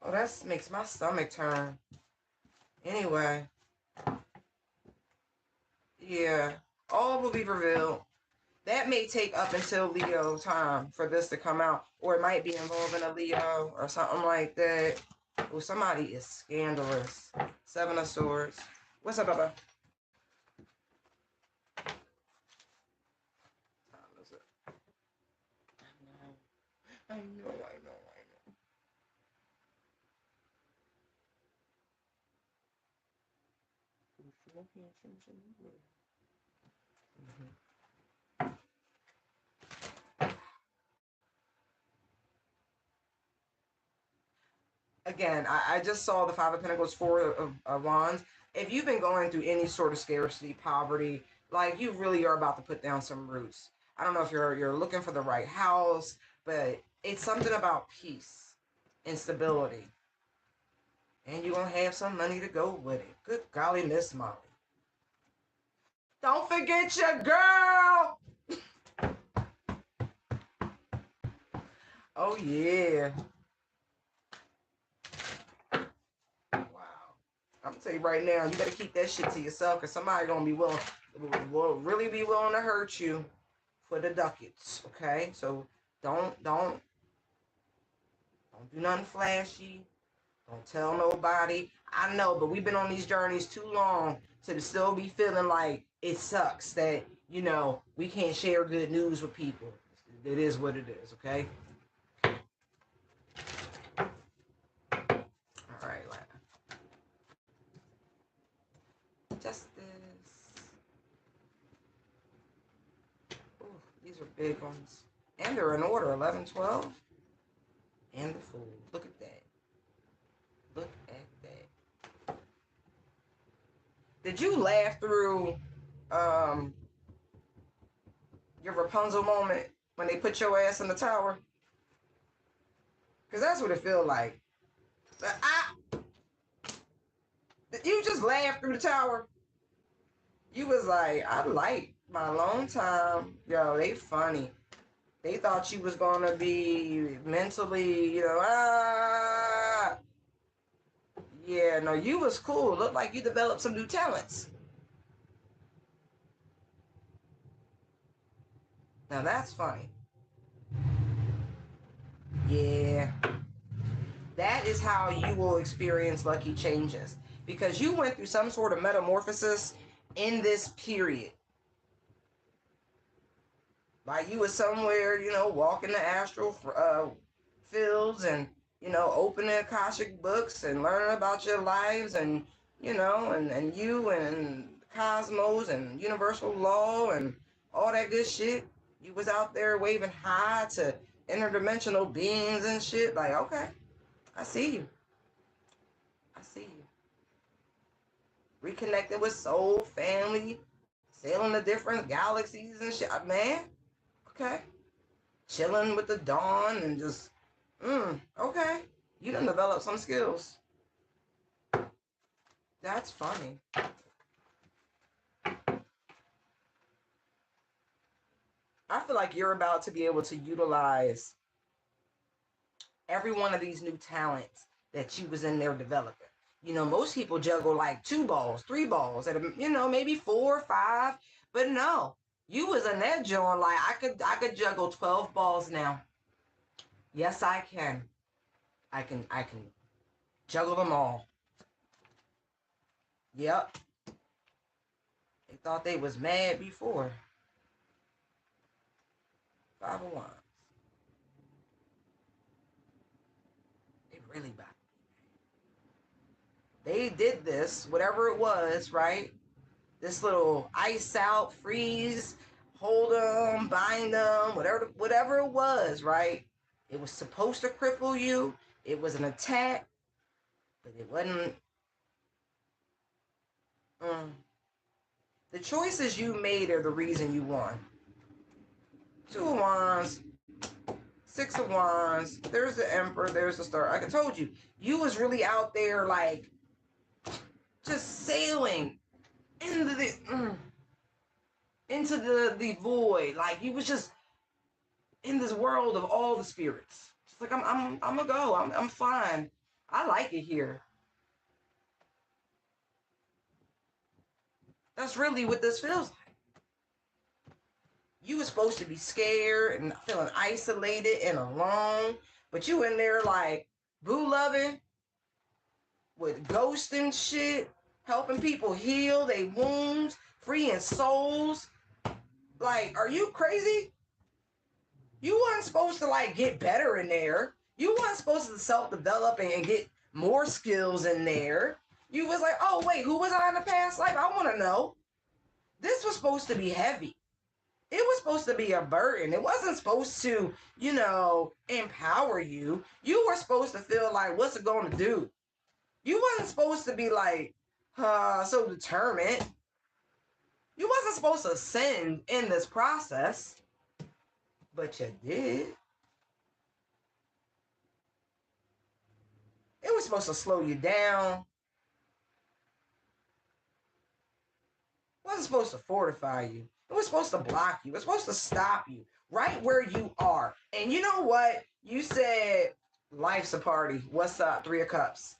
Oh, that makes my stomach turn. Anyway. Yeah. All will be revealed. That may take up until Leo time for this to come out. Or it might be involving a Leo or something like that. Oh, somebody is scandalous. Seven of Swords. What's up, Bubba? I know. Again, I just saw the Five of Pentacles, Four of Wands. If you've been going through any sort of scarcity, poverty, like you really are about to put down some roots. I don't know if you're looking for the right house, but it's something about peace and stability. And you're going to have some money to go with it. Good golly, Miss Molly. Don't forget your girl. Oh, yeah. Wow. I'm going to tell you right now, you better keep that shit to yourself because somebody going to be will really be willing to hurt you for the ducats, okay? So don't do nothing flashy. Don't tell nobody. I know, but we've been on these journeys too long to still be feeling like it sucks that, you know, we can't share good news with people. It is what it is, okay? All right, justice. Ooh, these are big ones. And they're in order, 11, 12. And the Fool. Look at that. Look at that. Did you laugh through your Rapunzel moment when they put your ass in the tower? Because that's what it feels like. You just laughed through the tower. You was like, I like my long time. Yo, they funny. They thought you was going to be mentally, you know, Yeah, no, you was cool. Looked like you developed some new talents. Now that's funny. Yeah. That is how you will experience lucky changes. Because you went through some sort of metamorphosis in this period. Like you was somewhere, you know, walking the astral fields and, you know, opening Akashic books and learning about your lives and, you know, and you and cosmos and universal law and all that good shit. You was out there waving high to interdimensional beings and shit. Like, okay, I see you. I see you. Reconnecting with soul, family, sailing to different galaxies and shit. Man, okay. Chilling with the dawn and just, okay. You done develop some skills. That's funny. I feel like you're about to be able to utilize every one of these new talents that you was in there developing. You know, most people juggle like 2 balls, 3 balls, and you know, maybe 4 or 5, but no. You was in that joint like I could juggle 12 balls now. Yes, I can. I can juggle them all. Yep. They thought they was mad before. 5 of Wands. They really bad. They did this, whatever it was, right? This little ice out, freeze, hold them, bind them, whatever it was, right? It was supposed to cripple you. It was an attack, but it wasn't. The choices you made are the reason you won. 2 of Wands, 6 of Wands. There's the Emperor. There's the Star. Like I told you, you was really out there like just sailing into the void. Like you was just in this world of all the spirits. It's like I'm gonna go. I'm fine. I like it here. That's really what this feels like. You were supposed to be scared and feeling isolated and alone, but you in there like boo loving with ghosts and shit, helping people heal their wounds, freeing souls. Like, are you crazy? You weren't supposed to like get better in there. You weren't supposed to self-develop and get more skills in there. You was like, oh wait, who was I in the past life? I want to know. This was supposed to be heavy. It was supposed to be a burden. It wasn't supposed to, you know, empower you. You were supposed to feel like, what's it going to do? You wasn't supposed to be like, so determined. You wasn't supposed to ascend in this process, but you did. It was supposed to slow you down. It wasn't supposed to fortify you. It was supposed to block you. It was supposed to stop you right where you are. And you know what? You said life's a party. What's up? 3 of Cups.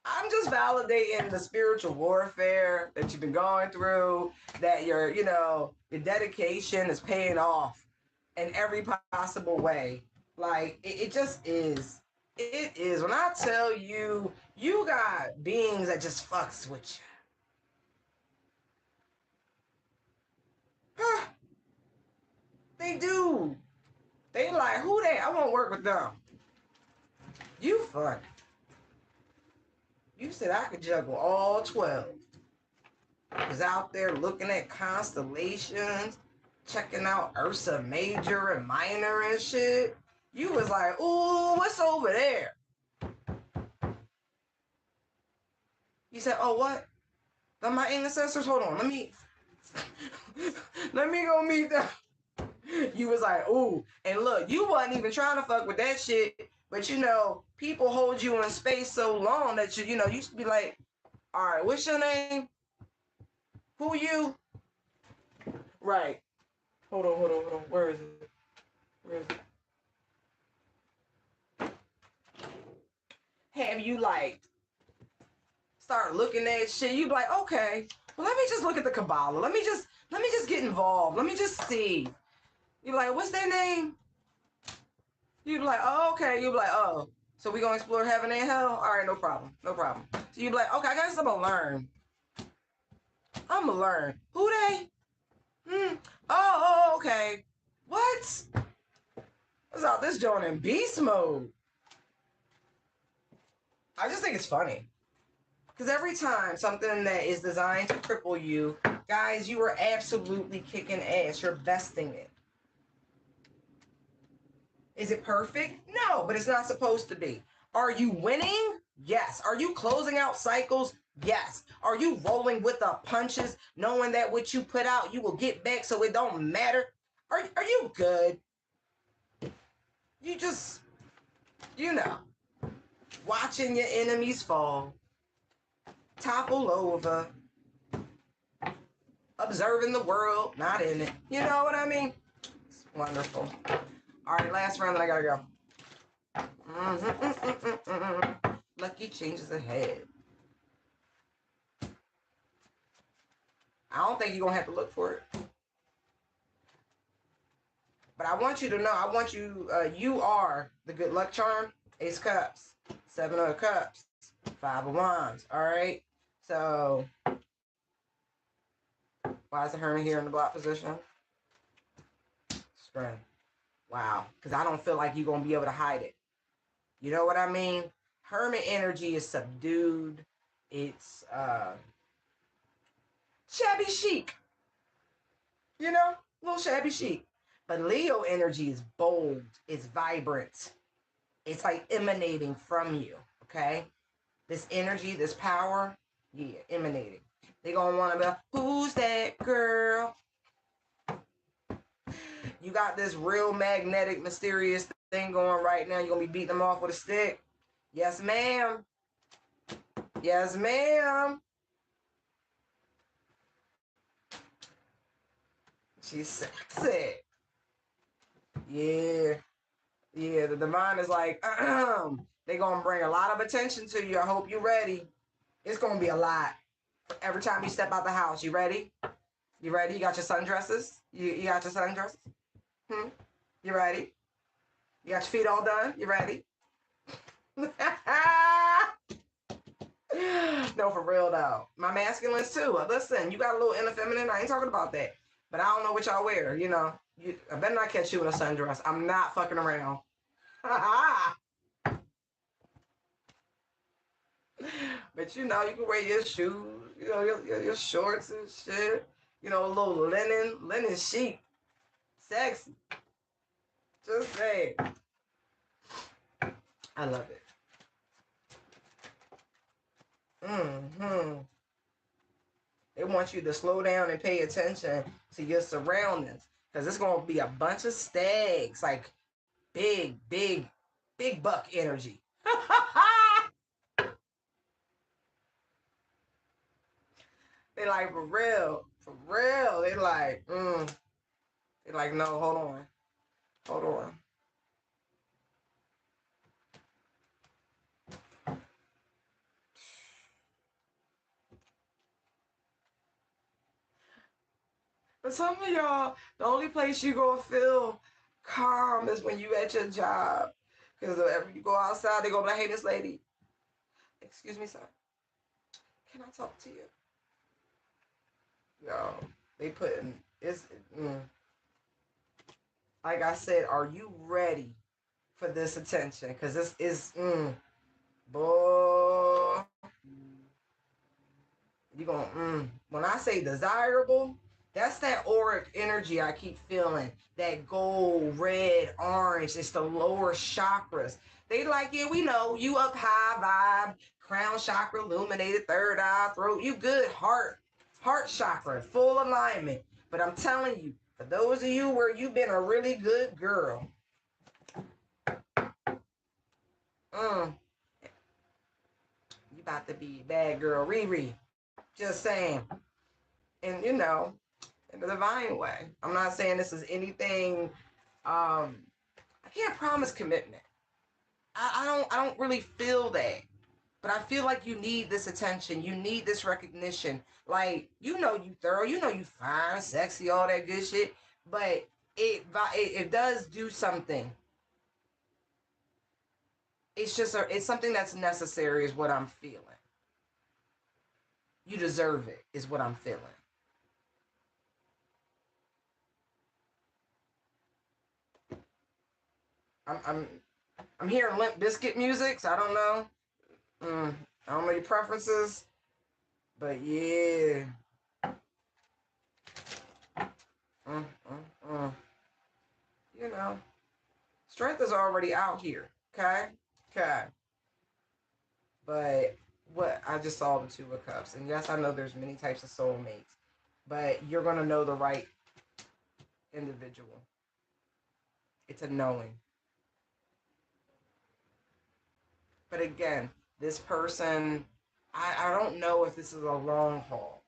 I'm just validating the spiritual warfare that you've been going through, that your dedication is paying off in every possible way. Like, it just is. It is. When I tell you, you got beings that just fucks with you. They do. They like, who they? I won't work with them. You fun. You said I could juggle all 12. I was out there looking at constellations, checking out Ursa Major and Minor and shit. You was like, ooh, what's over there? You said, oh, what? They're my ancestors? Hold on, let me go meet them. You was like, ooh. And look, you wasn't even trying to fuck with that shit. But people hold you in space so long that you used to be like, all right, what's your name? Who you? Right. Hold on. Where is it? Have you start looking at shit? You be like, okay, well, let me just look at the Kabbalah. Let me just get involved. Let me just see. You be like, what's their name? You be like, oh, okay. You be like, oh, so we gonna explore heaven and hell? All right, no problem. So you be like, okay, I guess I'm gonna learn. Who they? Oh, okay. What? What's out this joint in beast mode? I just think it's funny. Because every time something that is designed to cripple you, guys, you are absolutely kicking ass. You're besting it. Is it perfect? No, but it's not supposed to be. Are you winning? Yes. Are you closing out cycles? Yes. Are you rolling with the punches, knowing that what you put out, you will get back, so it don't matter? Are you good? You just, watching your enemies fall, topple over, observing the world, not in it. You know what I mean? It's wonderful. All right, last round, then I gotta go. Lucky changes ahead. I don't think you're gonna have to look for it. But I want you to know, you are the good luck charm. Ace of Cups, Seven of Cups, Five of Wands, all right? So, why is the Hermit here in the block position? Strength. Wow, because I don't feel like you're going to be able to hide it. You know what I mean? Hermit energy is subdued. It's shabby chic. A little shabby chic. But Leo energy is bold. It's vibrant. It's like emanating from you, okay? This energy, this power, yeah, emanating. They gonna want to be like, who's that girl? You got this real magnetic, mysterious thing going right now. You're gonna be beating them off with a stick. Yes, ma'am. Yes, ma'am. She's sexy. Yeah. Yeah, the divine is like, they're gonna bring a lot of attention to you. I hope you're ready. It's gonna be a lot. Every time you step out the house, you ready? You ready? You got your sundresses? You got your sundresses? You ready? You got your feet all done? You ready? No, for real though. My masculines too. Listen, you got a little inner feminine. I ain't talking about that. But I don't know what y'all wear. I better not catch you in a sundress. I'm not fucking around. But you can wear your shoes, your shorts and shit. A little linen chic, sexy. Just say, I love it. They want you to slow down and pay attention to your surroundings, because it's gonna be a bunch of stags, like big buck energy. They like, for real. They like, They like, no, hold on. For some of y'all, the only place you gonna feel calm is when you at your job. Because whenever you go outside, they gonna be like, hey, Miss Lady, excuse me, sir. Can I talk to you? Yo, they putting it's like I said, are you ready for this attention? Because this is boy, you gonna when I say desirable, that's that auric energy I keep feeling. That gold, red, orange. It's the lower chakras. They like, yeah, we know you up high vibe, crown chakra, illuminated, third eye, throat. You good, heart chakra, full alignment. But I'm telling you, for those of you where you've been a really good girl, you about to be a bad girl, Riri. Just saying. And in the divine way. I'm not saying this is anything. I can't promise commitment. I don't really feel that. But I feel like you need this attention. You need this recognition. Like, you thorough, you fine, sexy, all that good shit. But it does do something. It's something that's necessary is what I'm feeling. You deserve it is what I'm feeling. I'm hearing Limp Bizkit music, so I don't know. I don't know your preferences, but yeah. Mm, mm, mm. You know, strength is already out here. Okay, okay. But what I just saw the Two of Cups, and yes, I know there's many types of soulmates, but you're gonna know the right individual. It's a knowing. But again, this person, I don't know if this is a long haul.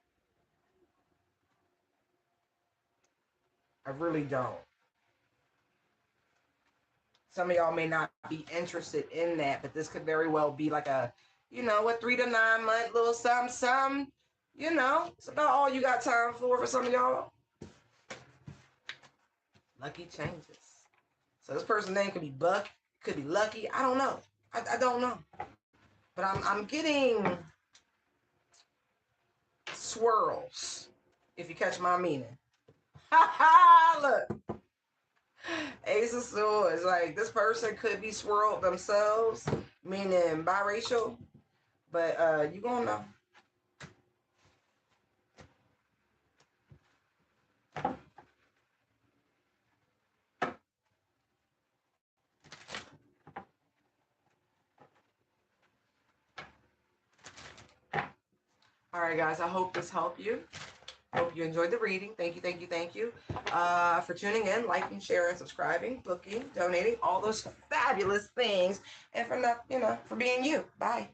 I really don't. Some of y'all may not be interested in that, but this could very well be like a 3 to 9 month little something, something. It's about all you got time for some of y'all. Lucky changes. So this person's name could be Buck, could be Lucky. I don't know. I don't know. But I'm getting swirls, if you catch my meaning. Ha ha! Look. Ace of Swords. Like, this person could be swirled themselves, meaning biracial. But you gonna know. All right, guys. I hope this helped you. Hope you enjoyed the reading. Thank you, thank you, thank you for tuning in, liking, sharing, subscribing, booking, donating, all those fabulous things, and for being you. Bye.